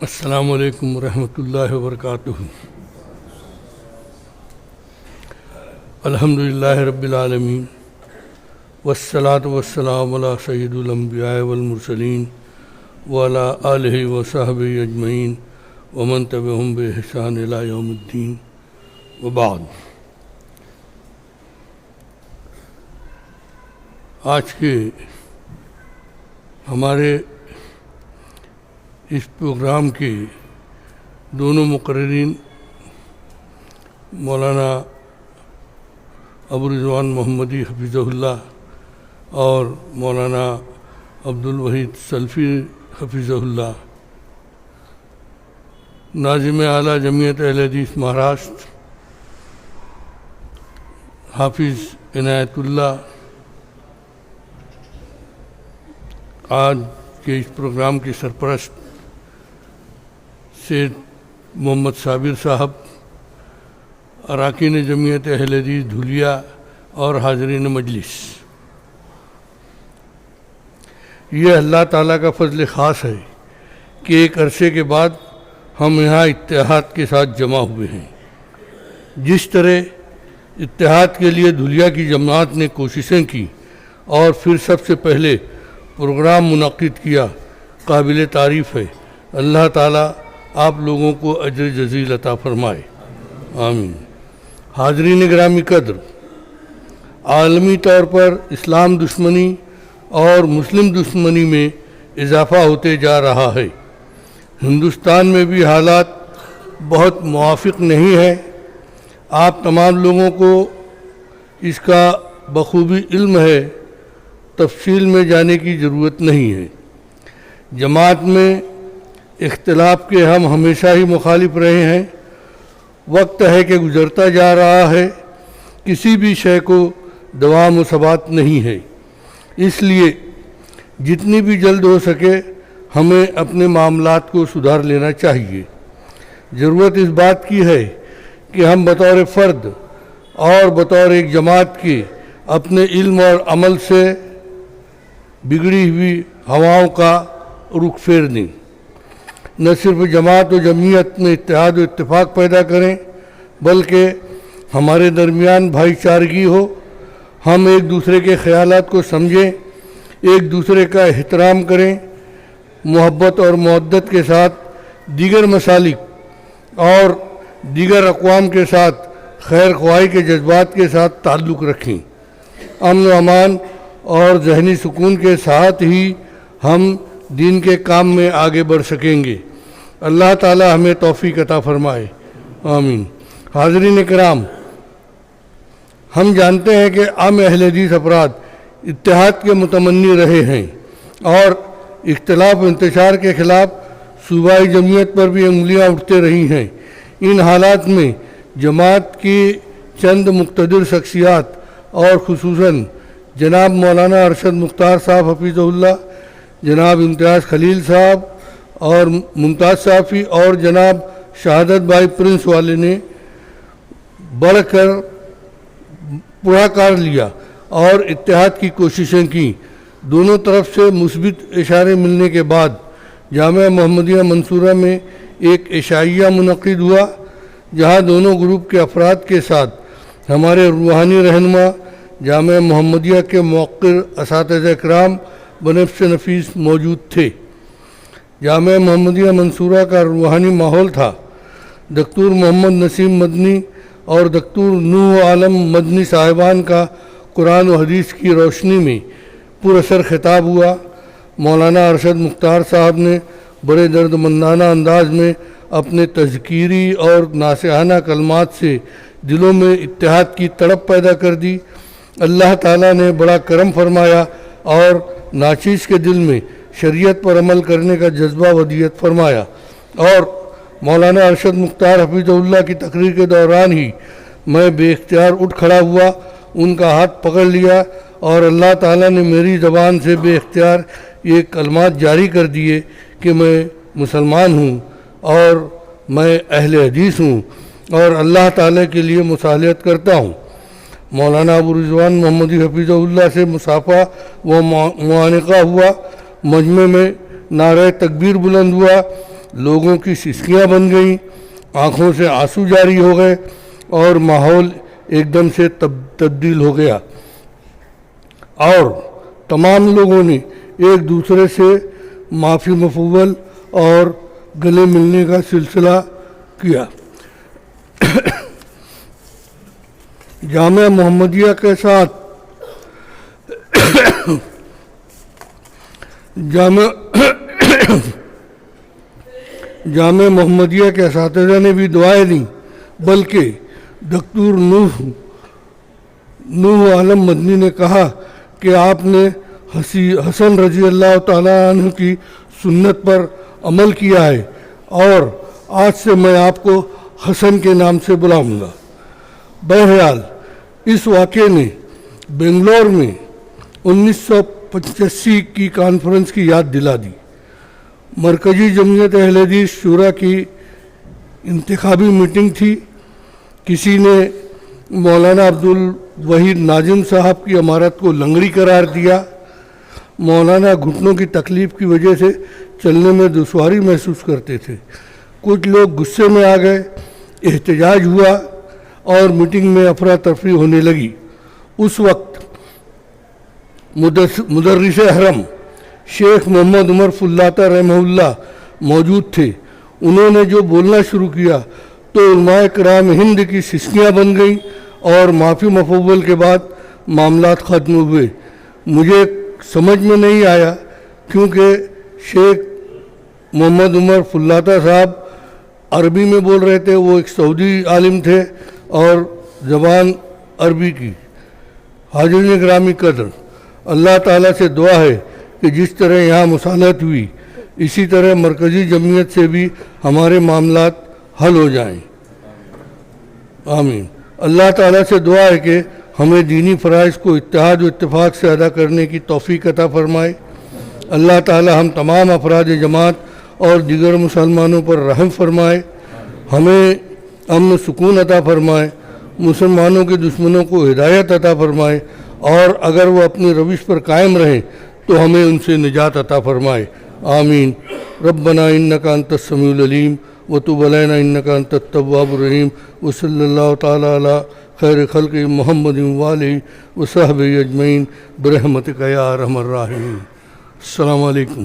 السلام علیکم ورحمۃ اللہ وبرکاتہ۔ الحمدللہ رب العالمین والصلاة والسلام علی سید الانبیاء والمرسلین وعلی آلہ وصحبہ اجمعین ومن تبعہم بإحسان الی یوم الدین وبعد۔ آج کے ہمارے اس پروگرام کے دونوں مقررین مولانا ابو رضوان محمدی حفظہ اللہ اور مولانا عبدالوحید سلفی حفظہ اللہ، ناظم اعلیٰ جمعیت اہل حدیث مہاراشٹر حافظ عنایت اللہ، آج کے اس پروگرام کے سرپرست سید محمد صابر صاحب، اراکین جمعیت اہل حدیث دھولیا اور حاضرین مجلس، یہ اللہ تعالیٰ کا فضل خاص ہے کہ ایک عرصے کے بعد ہم یہاں اتحاد کے ساتھ جمع ہوئے ہیں۔ جس طرح اتحاد کے لیے دھولیا کی جماعت نے کوششیں کی اور پھر سب سے پہلے پروگرام منعقد کیا، قابل تعریف ہے۔ اللہ تعالیٰ آپ لوگوں کو اجر جزیل عطا فرمائے، آمین۔ حاضرین گرامی قدر، عالمی طور پر اسلام دشمنی اور مسلم دشمنی میں اضافہ ہوتے جا رہا ہے۔ ہندوستان میں بھی حالات بہت موافق نہیں ہیں۔ آپ تمام لوگوں کو اس کا بخوبی علم ہے، تفصیل میں جانے کی ضرورت نہیں ہے۔ جماعت میں اختلاف کے ہم ہمیشہ ہی مخالف رہے ہیں۔ وقت ہے کہ گزرتا جا رہا ہے، کسی بھی شے کو دوام و ثبات نہیں ہے، اس لیے جتنی بھی جلد ہو سکے ہمیں اپنے معاملات کو سدھار لینا چاہیے۔ ضرورت اس بات کی ہے کہ ہم بطور فرد اور بطور ایک جماعت کے اپنے علم اور عمل سے بگڑی ہوئی ہواؤں کا رخ پھیر دیں، نہ صرف جماعت و جمعیت میں اتحاد و اتفاق پیدا کریں بلکہ ہمارے درمیان بھائی چارگی ہو، ہم ایک دوسرے کے خیالات کو سمجھیں، ایک دوسرے کا احترام کریں، محبت اور مودت کے ساتھ دیگر مسالک اور دیگر اقوام کے ساتھ خیر خواہی کے جذبات کے ساتھ تعلق رکھیں۔ امن و امان اور ذہنی سکون کے ساتھ ہی ہم دین کے کام میں آگے بڑھ سکیں گے۔ اللہ تعالی ہمیں توفیق عطا فرمائے، آمین۔ حاضرین کرام، ہم جانتے ہیں کہ عام اہل حدیث افراد اتحاد کے متمنی رہے ہیں اور اختلاف و انتشار کے خلاف صوبائی جمعیت پر بھی انگلیاں اٹھتے رہی ہیں۔ ان حالات میں جماعت کی چند مقتدر شخصیات اور خصوصاً جناب مولانا ارشد مختار صاحب حفظہ اللہ، جناب امتیاز خلیل صاحب اور ممتاز صافی اور جناب شہادت بھائی پرنس والے نے بڑھ کر پڑھا لیا اور اتحاد کی کوششیں کی۔ دونوں طرف سے مثبت اشارے ملنے کے بعد جامعہ محمدیہ منصورہ میں ایک عشائیہ منعقد ہوا، جہاں دونوں گروپ کے افراد کے ساتھ ہمارے روحانی رہنما جامعہ محمدیہ کے موقر اساتذہ کرام بنفس نفیس موجود تھے۔ جامعہ محمدیہ منصورہ کا روحانی ماحول تھا۔ دکتور محمد نسیم مدنی اور دکتور نوح عالم مدنی صاحبان کا قرآن و حدیث کی روشنی میں پر اثر خطاب ہوا۔ مولانا ارشد مختار صاحب نے بڑے درد مندانہ انداز میں اپنے تذکیری اور ناصحانہ کلمات سے دلوں میں اتحاد کی تڑپ پیدا کر دی۔ اللہ تعالیٰ نے بڑا کرم فرمایا اور ناچیز کے دل میں شریعت پر عمل کرنے کا جذبہ ودیعت فرمایا، اور مولانا ارشد مختار حفظہ اللہ کی تقریر کے دوران ہی میں بے اختیار اٹھ کھڑا ہوا، ان کا ہاتھ پکڑ لیا اور اللہ تعالیٰ نے میری زبان سے بے اختیار یہ کلمات جاری کر دیے کہ میں مسلمان ہوں اور میں اہل حدیث ہوں اور اللہ تعالیٰ کے لیے مصالحت کرتا ہوں۔ مولانا ابو رضوان محمدی حفظہ اللہ سے مصافحہ و معانقہ ہوا، مجمع میں نعرہ تکبیر بلند ہوا لوگوں کی سسکیاں بن گئیں، آنکھوں سے آنسو جاری ہو گئے اور ماحول ایک دم سے تبدیل ہو گیا، اور تمام لوگوں نے ایک دوسرے سے معافی مفول اور گلے ملنے کا سلسلہ کیا۔ جامعہ محمدیہ کے ساتھ جامعہ محمدیہ کے اساتذہ نے بھی دعائیں دیں، بلکہ دکتور نوح عالم مدنی نے کہا کہ آپ نے حسن رضی اللہ تعالیٰ عنہ کی سنت پر عمل کیا ہے، اور آج سے میں آپ کو حسن کے نام سے بلاؤں گا۔ بہرحال اس واقعے نے بنگلور میں 1985 کی کانفرنس کی یاد دلا دی۔ مرکزی جمعیت اہل حدیث شورا کی انتخابی میٹنگ تھی۔ کسی نے مولانا عبدالوحید ناظم صاحب کی عمارت کو لنگڑی قرار دیا۔ مولانا گھٹنوں کی تکلیف کی وجہ سے چلنے میں دشواری محسوس کرتے تھے۔ کچھ لوگ غصے میں آ گئے، احتجاج ہوا اور میٹنگ میں افراتفری ہونے لگی۔ اس وقت مدرس حرم شیخ محمد عمر فلاتہ رحمہ اللہ موجود تھے۔ انہوں نے جو بولنا شروع کیا تو علماء کرام ہند کی سسکیاں بن گئیں اور معافی مفول کے بعد معاملات ختم ہوئے۔ مجھے سمجھ میں نہیں آیا، کیونکہ شیخ محمد عمر فلاتہ صاحب عربی میں بول رہے تھے، وہ ایک سعودی عالم تھے اور زبان عربی کی۔ حاضرین گرامی قدر، اللہ تعالیٰ سے دعا ہے کہ جس طرح یہاں مصالحت ہوئی، اسی طرح مرکزی جمعیت سے بھی ہمارے معاملات حل ہو جائیں، آمین۔ اللہ تعالیٰ سے دعا ہے کہ ہمیں دینی فرائض کو اتحاد و اتفاق سے ادا کرنے کی توفیق عطا فرمائے۔ اللہ تعالیٰ ہم تمام افراد جماعت اور دیگر مسلمانوں پر رحم فرمائے، ہمیں امن و سکون عطا فرمائے، مسلمانوں کے دشمنوں کو ہدایت عطا فرمائے، اور اگر وہ اپنی روش پر قائم رہیں تو ہمیں ان سے نجات عطا فرمائے، آمین۔ ربنا انکا انت السمیع العلیم وتب علینا انکا انت التواب الرحیم، وصلی اللہ تعالی علی خیر خلق محمد وآلہ وصحبہ اجمعین برحمتک یا ارحم الراحمین۔ السلام علیکم۔